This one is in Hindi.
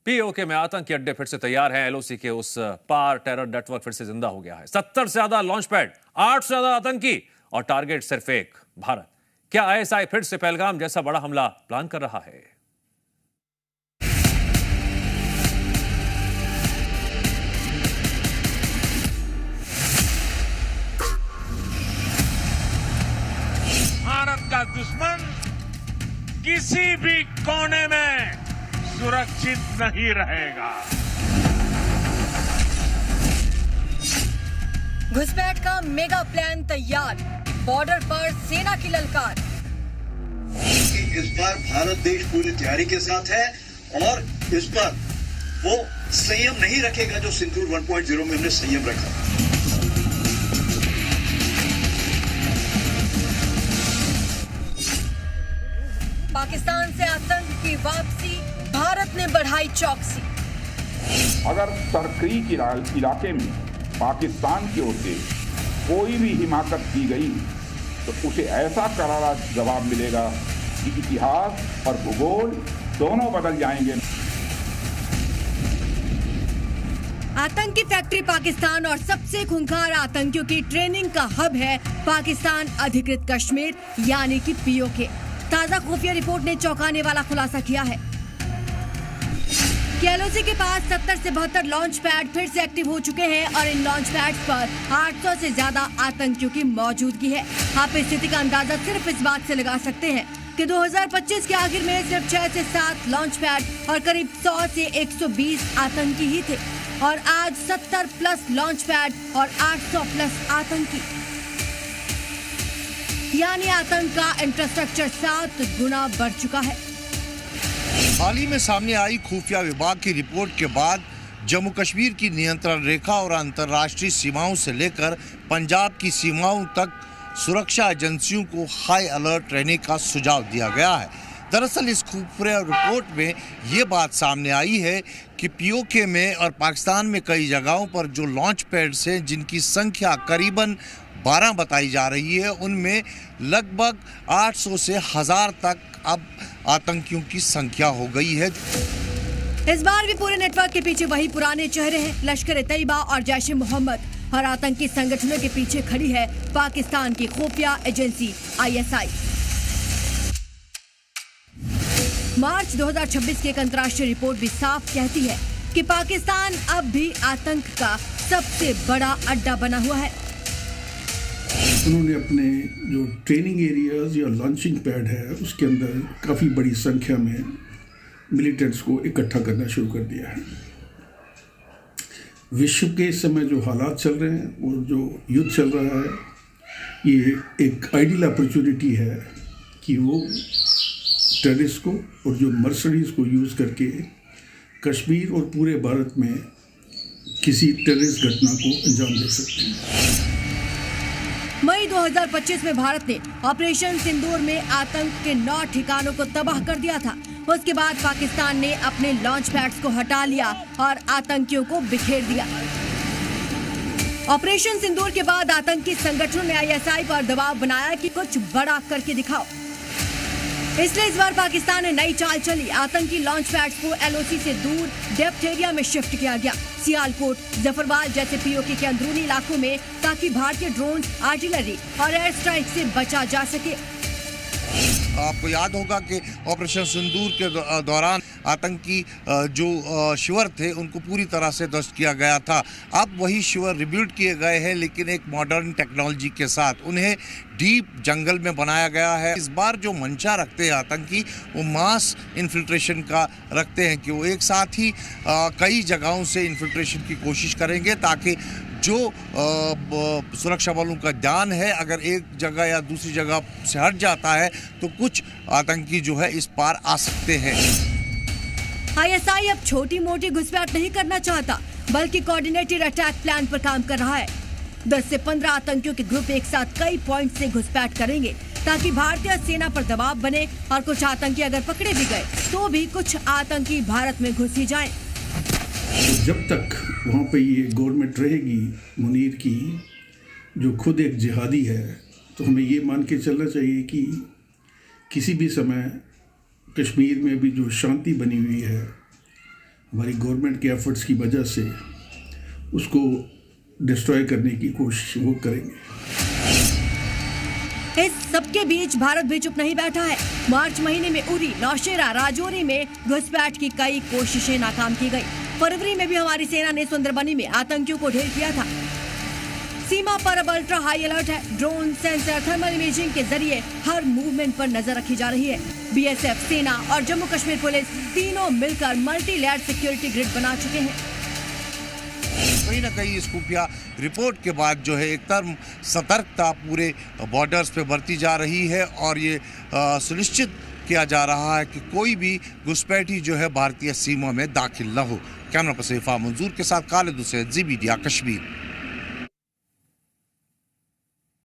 पीओके में आतंकी अड्डे फिर से तैयार हैं। एलओसी के उस पार टेरर नेटवर्क फिर से जिंदा हो गया है। 70 से ज्यादा लॉन्च पैड, 8 से ज्यादा आतंकी और टारगेट सिर्फ एक भारत। क्या आईएसआई फिर से पहलगाम जैसा बड़ा हमला प्लान कर रहा है? भारत का दुश्मन किसी भी कोने में सुरक्षित नहीं रहेगा। घुसपैठ का मेगा प्लान तैयार, बॉर्डर पर सेना की ललकार। इस बार भारत देश पूरी तैयारी के साथ है और इस बार वो संयम नहीं रखेगा जो सिंदूर 1.0 में हमने संयम रखा। पाकिस्तान से आतंक की वापसी, भारत ने बढ़ाई चौकसी। अगर तरक्की के इलाके में पाकिस्तान की ओर से कोई भी हिमाकत की गई तो उसे ऐसा करारा जवाब मिलेगा कि इतिहास और भूगोल दोनों बदल जाएंगे। आतंकी फैक्ट्री पाकिस्तान और सबसे खूंखार आतंकियों की ट्रेनिंग का हब है पाकिस्तान अधिकृत कश्मीर यानी कि पीओके। ताजा खुफिया रिपोर्ट ने चौंकाने वाला खुलासा किया है कि एलओसी के पास 70 से 72 लॉन्च पैड फिर से एक्टिव हो चुके हैं और इन लॉन्च पैड्स पर 800 से ज्यादा आतंकियों की मौजूदगी है। आप इस स्थिति का अंदाजा सिर्फ इस बात से लगा सकते हैं कि 2025 के आखिर में सिर्फ 6 से 7 लॉन्च पैड और करीब 100 से 120 आतंकी ही थे और आज 70 प्लस लॉन्च पैड और 800 प्लस आतंकी, यानी आतंक का इंफ्रास्ट्रक्चर 7 गुना बढ़ चुका है। हाल ही में सामने आई खुफिया विभाग की रिपोर्ट के बाद जम्मू कश्मीर की नियंत्रण रेखा और अंतर्राष्ट्रीय सीमाओं से लेकर पंजाब की सीमाओं तक सुरक्षा एजेंसियों को हाई अलर्ट रहने का सुझाव दिया गया है। दरअसल इस खुफिया रिपोर्ट में ये बात सामने आई है कि पीओके में और पाकिस्तान में कई जगहों पर जो लॉन्च पैड्स हैं जिनकी संख्या करीबन 12 बताई जा रही है, उनमें लगभग 800 से 1000 तक अब आतंकियों की संख्या हो गई है। इस बार भी पूरे नेटवर्क के पीछे वही पुराने चेहरे हैं, लश्कर ए तैयबा और जैश ए मोहम्मद, और आतंकी संगठनों के पीछे खड़ी है पाकिस्तान की खुफिया एजेंसी आईएसआई। मार्च 2026 की एक अंतर्राष्ट्रीय रिपोर्ट भी साफ कहती है कि पाकिस्तान अब भी आतंक का सबसे बड़ा अड्डा बना हुआ है। उन्होंने अपने जो ट्रेनिंग एरियाज या लॉन्चिंग पैड है उसके अंदर काफ़ी बड़ी संख्या में मिलिटेंट्स को इकट्ठा करना शुरू कर दिया है। विश्व के इस समय जो हालात चल रहे हैं और जो युद्ध चल रहा है, ये एक आइडियल अपॉर्चुनिटी है कि वो टेररिस्ट को और जो मर्सनरीज को यूज़ करके कश्मीर और पूरे भारत में किसी टेररिस्ट घटना को अंजाम दे सकते हैं। मई 2025 में भारत ने ऑपरेशन सिंदूर में आतंक के 9 ठिकानों को तबाह कर दिया था। उसके बाद पाकिस्तान ने अपने लॉन्च पैड्स को हटा लिया और आतंकियों को बिखेर दिया। ऑपरेशन सिंदूर के बाद आतंकी संगठनों ने आईएसआई पर दबाव बनाया कि कुछ बड़ा करके दिखाओ। इसलिए इस बार पाकिस्तान ने नई चाल चली। आतंकी लॉन्च पैड्स को एलओसी से दूर डेप्थ एरिया में शिफ्ट किया गया, सियालकोट, जफरवाल जैसे पीओके के अंदरूनी इलाकों में, ताकि भारतीय ड्रोन, आर्टिलरी और एयर स्ट्राइक से बचा जा सके। आपको याद होगा कि ऑपरेशन सिंदूर के दौरान आतंकी जो शिविर थे उनको पूरी तरह से ध्वस्त किया गया था। अब वही शिविर रिबिल्ड किए गए हैं, लेकिन एक मॉडर्न टेक्नोलॉजी के साथ। उन्हें डीप जंगल में बनाया गया है। इस बार जो मंशा रखते हैं आतंकी, वो मास इन्फिल्ट्रेशन का रखते हैं कि वो एक साथ ही कई जगहों से इन्फिल्ट्रेशन की कोशिश करेंगे, ताकि जो सुरक्षा बलों का ध्यान है अगर एक जगह या दूसरी जगह से हट जाता है तो कुछ आतंकी जो है इस पार आ सकते हैं। आईएसआई अब छोटी मोटी घुसपैठ नहीं करना चाहता, बल्कि कोऑर्डिनेटेड अटैक प्लान पर काम कर रहा है। 10 से 15 आतंकियों के ग्रुप एक साथ कई पॉइंट से घुसपैठ करेंगे, ताकि भारतीय सेना पर दबाव बने और कुछ आतंकी अगर पकड़े भी गए तो भी कुछ आतंकी भारत में घुस ही जाएं। जब तक वहाँ पे ये गवर्नमेंट रहेगी मुनीर की, जो खुद एक जिहादी है, तो हमें ये मान के चलना चाहिए कि किसी भी समय कश्मीर में भी जो शांति बनी हुई है हमारी गवर्नमेंट के एफर्ट्स की वजह से उसको डिस्ट्रॉय करने की कोशिश वो करेंगे। इस सबके बीच भारत भी चुप नहीं बैठा है। मार्च महीने में उरी, नौशेरा, राजौरी में घुसपैठ की कई कोशिशें नाकाम की गई। फरवरी में भी हमारी सेना ने सुंदरबनी में आतंकियों को ढेर किया था। सीमा पर अब अल्ट्रा हाई अलर्ट है। ड्रोन, सेंसर, थर्मल इमेजिंग के जरिए हर मूवमेंट पर नजर रखी जा रही है। बीएसएफ, सेना और जम्मू कश्मीर पुलिस तीनों मिलकर मल्टी लेयर सिक्योरिटी ग्रिड बना चुके हैं। कहीं ना कहीं इस खुफिया रिपोर्ट के बाद जो है एक तरफ सतर्कता पूरे बॉर्डर्स पे बरती जा रही है और ये सुनिश्चित किया जा रहा है कि कोई भी घुसपैठी जो है भारतीय सीमा में दाखिल न हो। कैमरा पर्सन इरफान मंजूर के साथ खालिद हुसैन, ज़ी मीडिया कश्मीर।